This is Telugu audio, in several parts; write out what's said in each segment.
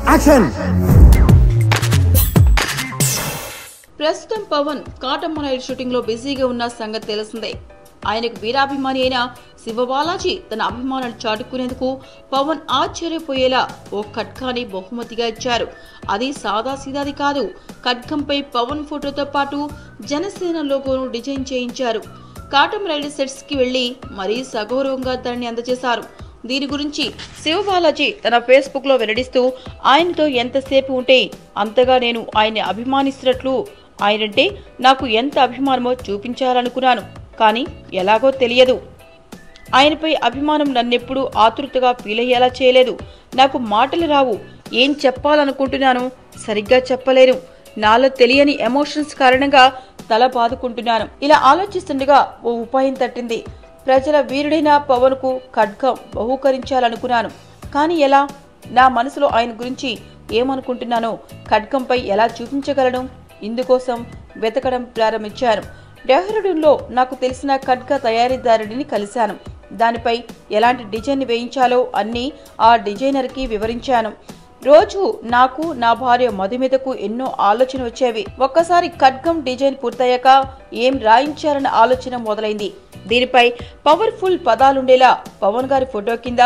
యాక్షన్. ప్రస్తుతం పవన్ కాటమరాయుడు షూటింగ్ లో బిజీగా ఉన్న సంగతి తెలిసిందే. ఆయనకు వీరాభిమాని అయిన శివబాలాజీ తన అభిమానులు చాటుకునేందుకు పవన్ ఆశ్చర్యపోయేలా ఓ ఖడ్గాని బహుమతిగా ఇచ్చారు. అది సాదాసీదాది కాదు. ఖడ్గంపై పవన్ ఫోటోతో పాటు జనసేన లోగోను డిజైన్ చేయించారు. కాటమరాయుడు సెట్స్ కి వెళ్లి మరీ సగౌరవంగా దాన్ని అందజేశారు. దీని గురించి శివబాలాజీ తన ఫేస్బుక్ లో వెల్లడిస్తూ, ఆయనతో ఎంతసేపు ఉంటే అంతగా నేను ఆయన్ని అభిమానిస్తున్నట్లు, ఆయనంటే నాకు ఎంత అభిమానమో చూపించాలనుకున్నాను. కానీ ఎలాగో తెలియదు. ఆయనపై అభిమానం నన్నెప్పుడు ఆతృతగా ఫీల్ అయ్యేలా చేయలేదు. నాకు మాటలు రావు. ఏం చెప్పాలనుకుంటున్నానో సరిగ్గా చెప్పలేను. నాలో తెలియని ఎమోషన్స్ కారణంగా తల బాదుకుంటున్నాను. ఇలా ఆలోచిస్తుండగా ఓ ఉపాయం తట్టింది. ప్రజల వీరుడైన పవన్ కు ఖడ్గం బహూకరించాలనుకున్నాను. కానీ ఎలా? నా మనసులో ఆయన గురించి ఏమనుకుంటున్నానో ఖడ్గంపై ఎలా చూపించగలను? ఇందుకోసం వెతకడం ప్రారంభించాను. డెహ్రాడూన్లో నాకు తెలిసిన ఖడ్గ తయారీదారుడిని కలిశాను. దానిపై ఎలాంటి డిజైన్ వేయించాలో అన్నీ ఆ డిజైనర్కి వివరించాను. రోజు నాకు, నా భార్య మధుమితకు ఎన్నో ఆలోచన వచ్చేవి. ఒక్కసారి ఖడ్గం డిజైన్ పూర్తయ్యాక ఏం రాయించాలన్న ఆలోచన మొదలైంది. దీనిపై పవర్ఫుల్ పదాలుండేలా పవన్ గారి ఫోటో కింద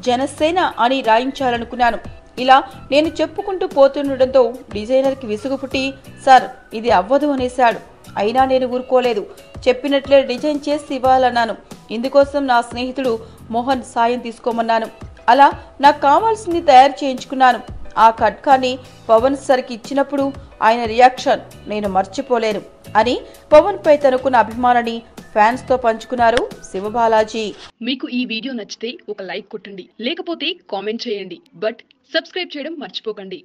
జనసేన అని రాయించాలనుకున్నాను. ఇలా నేను చెప్పుకుంటూ పోతుండటంతో డిజైనర్కి విసుగు పుట్టి, సార్ ఇది అవ్వదు అనేశాడు. అయినా నేను ఊరుకోలేదు. చెప్పినట్లే డిజైన్ చేసి ఇవ్వాలన్నాను. ఇందుకోసం నా స్నేహితుడు మోహన్ సాయం తీసుకోమన్నాను. అలా నాకు కావాల్సింది తయారు చేయించుకున్నాను. ఆ ఖడ్గాన్ని పవన్ సరికి ఇచ్చినప్పుడు ఆయన రియాక్షన్ నేను మర్చిపోలేను అని పవన్ పై తనకున్న అభిమానాన్ని ఫ్యాన్స్ తో పంచుకున్నారు శివబాలాజీ. మీకు ఈ వీడియో నచ్చితే ఒక లైక్ కొట్టండి, లేకపోతే కామెంట్ చేయండి. బట్ సబ్స్క్రైబ్ చేయడం మర్చిపోకండి.